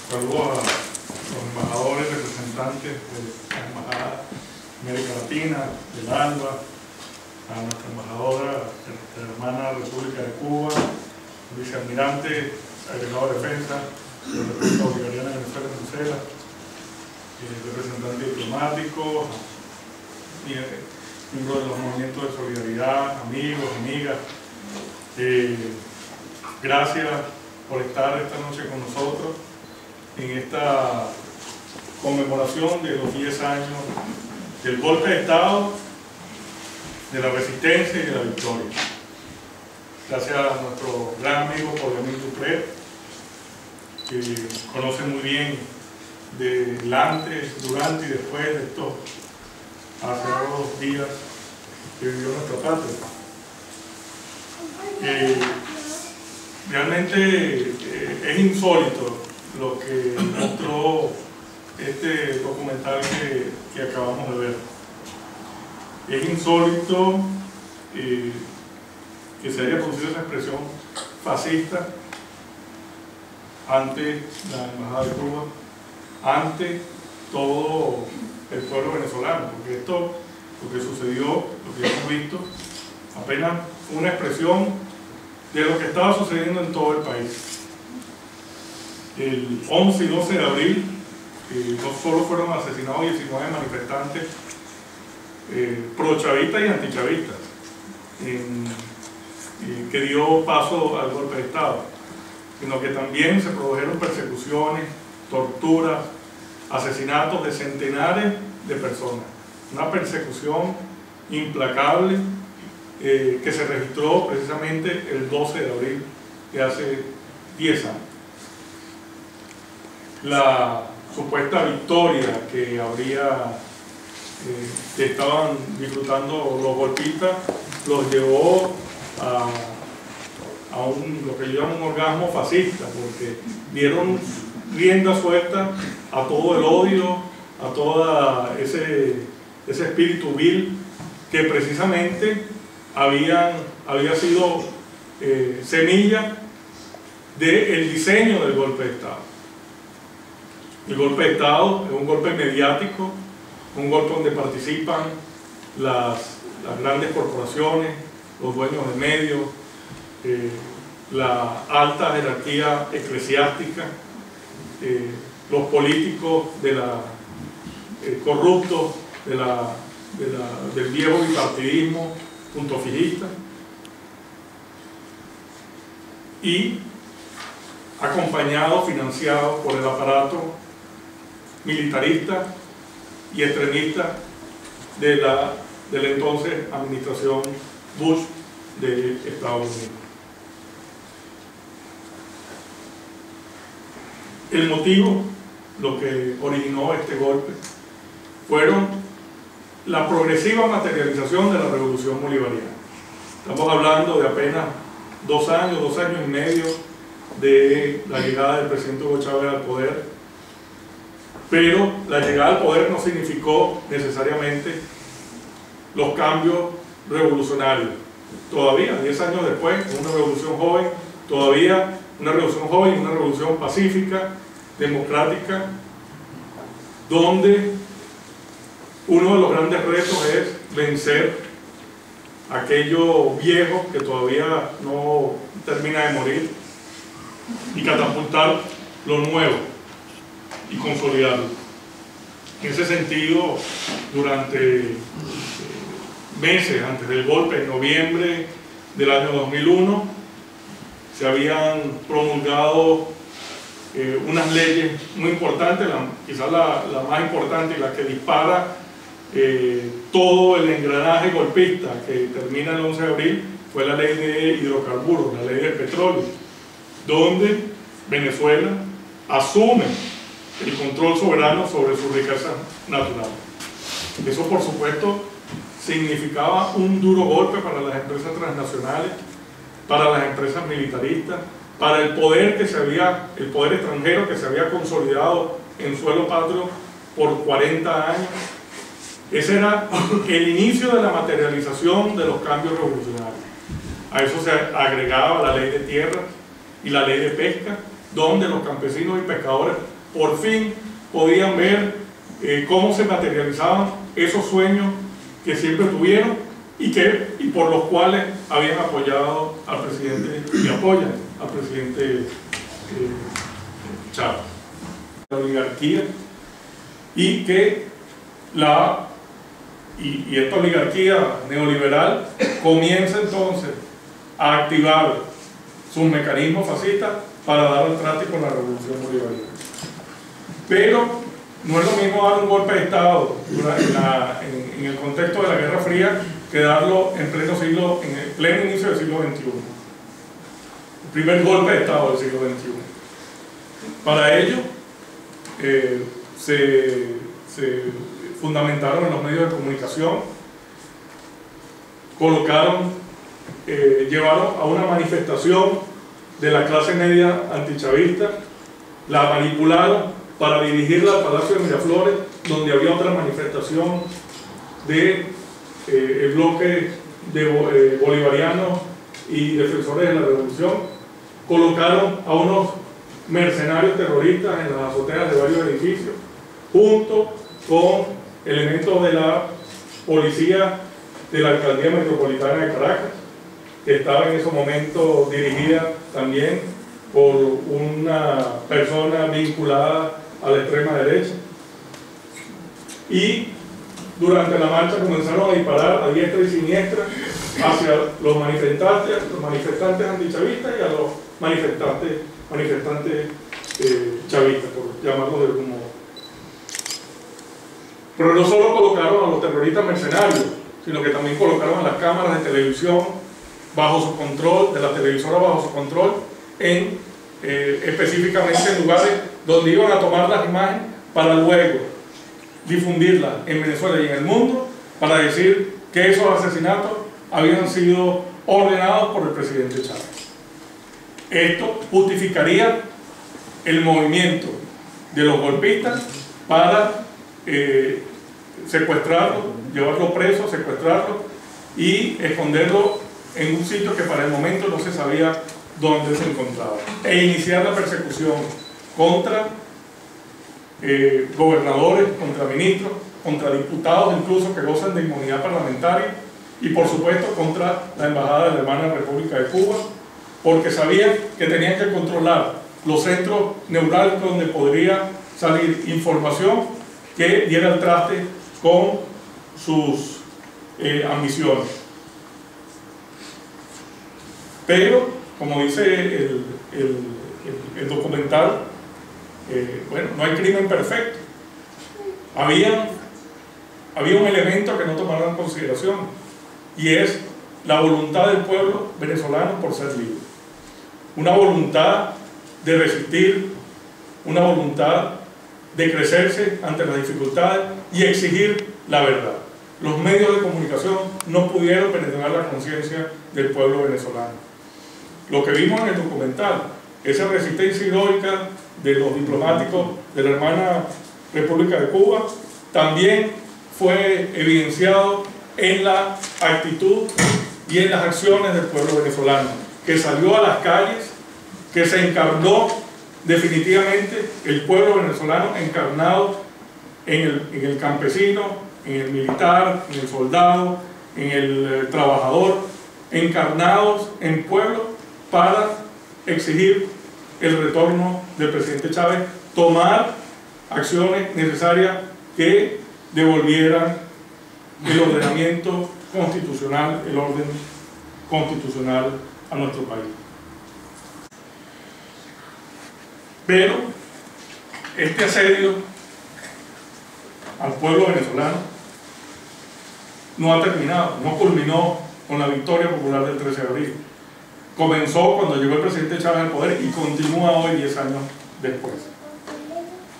Saludos a los embajadores, representantes de la Embajada de América Latina, del ALBA, a nuestra embajadora de la hermana República de Cuba, vicealmirante, agregado de defensa de la República Bolivariana de Venezuela, Bruselas, representante diplomático, miembros de los movimientos de solidaridad, amigos, amigas. Gracias por estar esta noche con nosotros en esta conmemoración de los 10 años del golpe de Estado, de la resistencia y de la victoria. Gracias a nuestro gran amigo Paul-Émile Dupré, que conoce muy bien del antes, durante y después de estos aterradores días que vivió nuestra patria. Realmente es insólito lo que mostró este documental que acabamos de ver. Es insólito que se haya producido esa expresión fascista ante la Embajada de Cuba, ante todo el pueblo venezolano, porque esto, lo que sucedió, lo que hemos visto, apenas una expresión de lo que estaba sucediendo en todo el país. El 11 y 12 de abril no solo fueron asesinados 19 manifestantes pro-chavistas y antichavistas, que dio paso al golpe de Estado, sino que también se produjeron persecuciones, torturas, asesinatos de centenares de personas. Una persecución implacable que se registró precisamente el 12 de abril de hace 10 años. La supuesta victoria que estaban disfrutando los golpistas los llevó a lo que llaman un orgasmo fascista, porque dieron rienda suelta a todo el odio, a todo ese espíritu vil que precisamente había sido semilla del diseño del golpe de Estado. El golpe de Estado es un golpe mediático, un golpe donde participan las grandes corporaciones, los dueños de medios, la alta jerarquía eclesiástica, los políticos corruptos del viejo bipartidismo punto fijista, y acompañado, financiado por el aparato militarista y extremista de la entonces administración Bush de Estados Unidos. El motivo, lo que originó este golpe, fueron la progresiva materialización de la revolución bolivariana. Estamos hablando de apenas 2 años y medio de la llegada del presidente Hugo Chávez al poder, pero la llegada al poder no significó necesariamente los cambios revolucionarios. Todavía, 10 años después, una revolución joven, todavía una revolución joven, una revolución pacífica, democrática, donde uno de los grandes retos es vencer aquello viejo que todavía no termina de morir y catapultar lo nuevo y consolidarlo. En ese sentido, durante meses antes del golpe, en noviembre del año 2001, se habían promulgado unas leyes muy importantes, quizás la más importante y la que dispara todo el engranaje golpista que termina el 11 de abril, fue la ley de hidrocarburos, la ley del petróleo, donde Venezuela asume el control soberano sobre sus riquezas naturales. Eso, por supuesto, significaba un duro golpe para las empresas transnacionales, para las empresas militaristas, para el poder extranjero que se había consolidado en suelo patrio por 40 años. Ese era el inicio de la materialización de los cambios revolucionarios. A eso se agregaba la ley de tierras y la ley de pesca, donde los campesinos y pescadores por fin podían ver cómo se materializaban esos sueños que siempre tuvieron y por los cuales habían apoyado al presidente y apoyan al presidente Chávez. La oligarquía y que esta oligarquía neoliberal comienza entonces a activar sus mecanismos fascistas para dar al traste con la revolución bolivariana. Pero no es lo mismo dar un golpe de Estado en el contexto de la Guerra Fría que darlo en el pleno inicio del siglo XXI. El primer golpe de Estado del siglo XXI. Para ello se fundamentaron en los medios de comunicación, llevaron a una manifestación de la clase media antichavista, la manipularon para dirigirla al Palacio de Miraflores, donde había otra manifestación del bloque de bolivarianos y defensores de la revolución. Colocaron a unos mercenarios terroristas en las azoteas de varios edificios, junto con elementos de la policía de la Alcaldía Metropolitana de Caracas, que estaba en ese momento dirigida también por una persona vinculada a la extrema derecha. Y durante la marcha comenzaron a disparar a diestra y siniestra hacia los manifestantes antichavistas y a los manifestantes chavistas, por llamarlos de algún modo. Pero no solo colocaron a los terroristas mercenarios, sino que también colocaron a las cámaras de televisión bajo su control, de la televisora bajo su control, específicamente en lugares donde iban a tomar las imágenes para luego difundirlas en Venezuela y en el mundo, para decir que esos asesinatos habían sido ordenados por el presidente Chávez. Esto justificaría el movimiento de los golpistas para secuestrarlo, llevarlo preso, secuestrarlo y esconderlo en un sitio que para el momento no se sabía dónde se encontraba, e iniciar la persecución contra gobernadores, contra ministros, contra diputados incluso que gozan de inmunidad parlamentaria, y por supuesto contra la embajada de la hermana República de Cuba, porque sabían que tenían que controlar los centros neurálgicos donde podría salir información que diera el traste con sus ambiciones. Pero, como dice el documental, bueno, no hay crimen perfecto. Había un elemento que no tomaron en consideración, y es la voluntad del pueblo venezolano por ser libre. Una voluntad de resistir, una voluntad de crecerse ante las dificultades y exigir la verdad. Los medios de comunicación no pudieron penetrar la conciencia del pueblo venezolano. Lo que vimos en el documental, esa resistencia heroica de los diplomáticos de la hermana República de Cuba, también fue evidenciado en la actitud y en las acciones del pueblo venezolano, que salió a las calles, que se encarnó definitivamente el pueblo venezolano encarnado en el campesino, en el militar, en el soldado, en el trabajador, encarnados en pueblo para exigir el retorno del presidente Chávez, tomar acciones necesarias que devolvieran el ordenamiento constitucional, el orden constitucional a nuestro país. Pero este asedio al pueblo venezolano no ha terminado, no culminó con la victoria popular del 13 de abril. Comenzó cuando llegó el presidente Chávez al poder y continúa hoy 10 años después.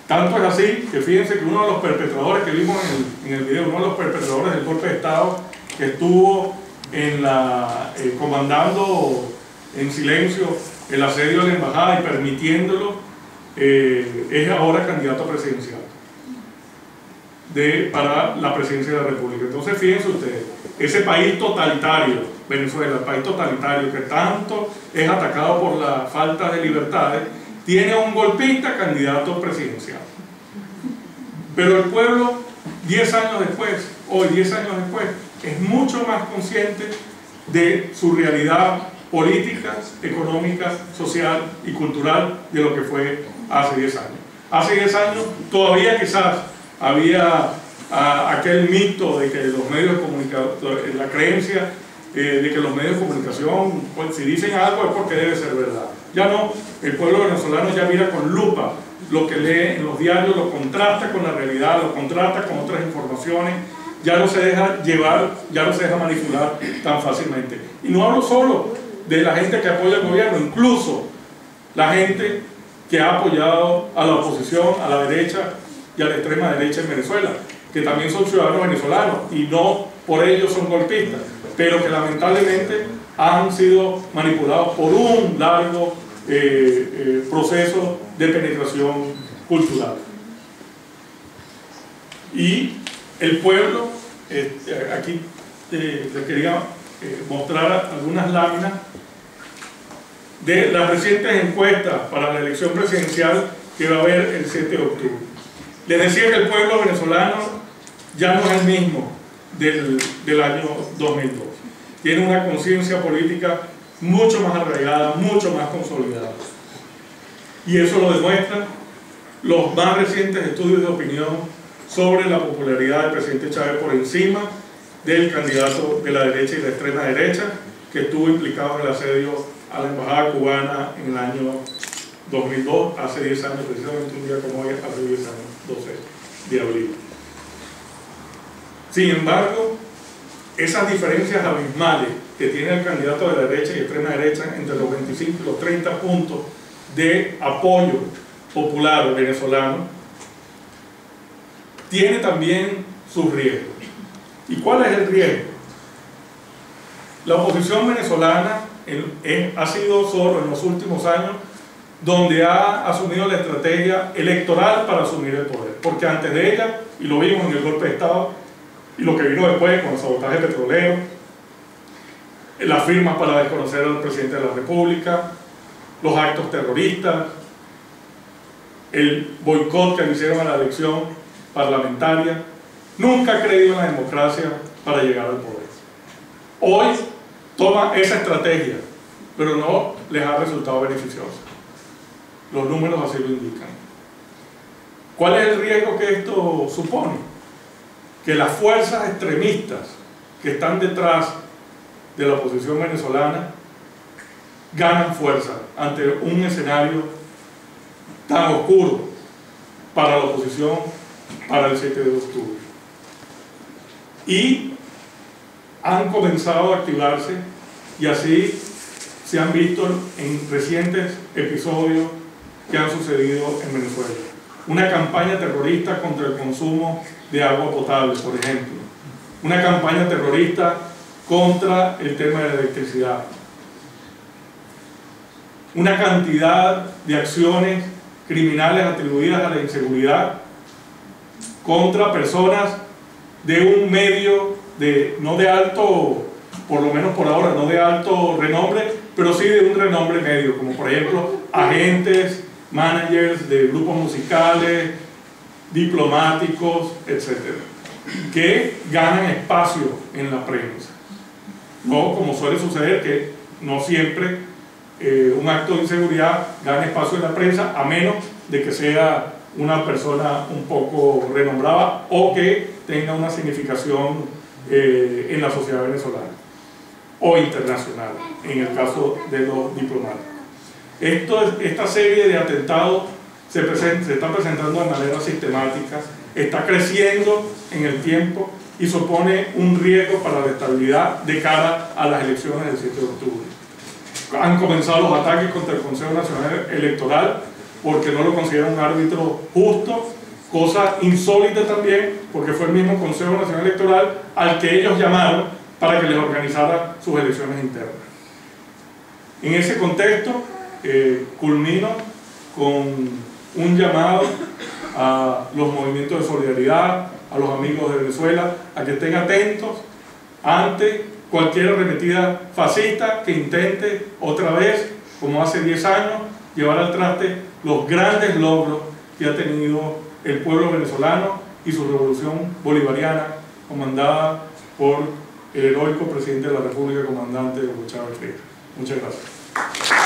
Tanto es así que fíjense que uno de los perpetradores que vimos en el video, uno de los perpetradores del golpe de Estado que estuvo comandando en silencio el asedio a la embajada y permitiéndolo, es ahora candidato presidencial para la presidencia de la República. Entonces fíjense ustedes, ese país totalitario, Venezuela, el país totalitario que tanto es atacado por la falta de libertades, tiene a un golpista candidato presidencial. Pero el pueblo, 10 años después, hoy 10 años después, es mucho más consciente de su realidad política, económica, social y cultural de lo que fue hace 10 años. Hace 10 años todavía quizás había aquel mito de que los medios de comunicación, la creencia de que los medios de comunicación, pues, si dicen algo es porque debe ser verdad. Ya no, el pueblo venezolano ya mira con lupa lo que lee en los diarios, lo contrasta con la realidad, lo contrasta con otras informaciones, ya no se deja llevar, ya no se deja manipular tan fácilmente. Y no hablo solo de la gente que apoya al gobierno, incluso la gente que ha apoyado a la oposición, a la derecha y a la extrema derecha en Venezuela, que también son ciudadanos venezolanos y no por ello son golpistas, pero que lamentablemente han sido manipulados por un largo proceso de penetración cultural. Y el pueblo, aquí les quería mostrar algunas láminas de las recientes encuestas para la elección presidencial que va a haber el 7 de octubre. Les decía que el pueblo venezolano ya no es el mismo del año 2002. Tiene una conciencia política mucho más arraigada, mucho más consolidada. Y eso lo demuestran los más recientes estudios de opinión sobre la popularidad del presidente Chávez por encima del candidato de la derecha y la extrema derecha que estuvo implicado en el asedio a la embajada cubana en el año 2002, hace 10 años, precisamente un día como hoy, hace 10 años, 12 de abril. Sin embargo, esas diferencias abismales que tiene el candidato de la derecha y extrema derecha entre los 25 y los 30 puntos de apoyo popular venezolano, tiene también sus riesgos. ¿Y cuál es el riesgo? La oposición venezolana ha sido solo en los últimos años donde ha asumido la estrategia electoral para asumir el poder, porque antes de ella, y lo vimos en el golpe de Estado, y lo que vino después con el sabotaje petrolero, las firmas para desconocer al presidente de la República, los actos terroristas, el boicot que le hicieron a la elección parlamentaria, nunca ha creído en la democracia para llegar al poder. Hoy toma esa estrategia, pero no les ha resultado beneficiosa. Los números así lo indican. ¿Cuál es el riesgo que esto supone? Que las fuerzas extremistas que están detrás de la oposición venezolana ganan fuerza ante un escenario tan oscuro para la oposición para el 7 de octubre. Y han comenzado a activarse, y así se han visto en recientes episodios que han sucedido en Venezuela. Una campaña terrorista contra el consumo de agua potable, por ejemplo. Una campaña terrorista contra el tema de la electricidad. Una cantidad de acciones criminales atribuidas a la inseguridad contra personas de un medio no de alto, por lo menos por ahora, no de alto renombre, pero sí de un renombre medio, como por ejemplo agentes, managers de grupos musicales, diplomáticos, etc., que ganan espacio en la prensa. No como suele suceder, que no siempre un acto de inseguridad gana espacio en la prensa, a menos de que sea una persona un poco renombrada o que tenga una significación en la sociedad venezolana o internacional, en el caso de los diplomáticos. Esta serie de atentados se está presentando de manera sistemática, está creciendo en el tiempo y supone un riesgo para la estabilidad de cara a las elecciones del 7 de octubre. Han comenzado los ataques contra el Consejo Nacional Electoral porque no lo consideran un árbitro justo, cosa insólita también porque fue el mismo Consejo Nacional Electoral al que ellos llamaron para que les organizara sus elecciones internas. En ese contexto, culmino con un llamado a los movimientos de solidaridad, a los amigos de Venezuela, a que estén atentos ante cualquier arremetida fascista que intente otra vez, como hace 10 años, llevar al traste los grandes logros que ha tenido el pueblo venezolano y su revolución bolivariana, comandada por el heroico presidente de la República, comandante Hugo Chávez Frías. Muchas gracias.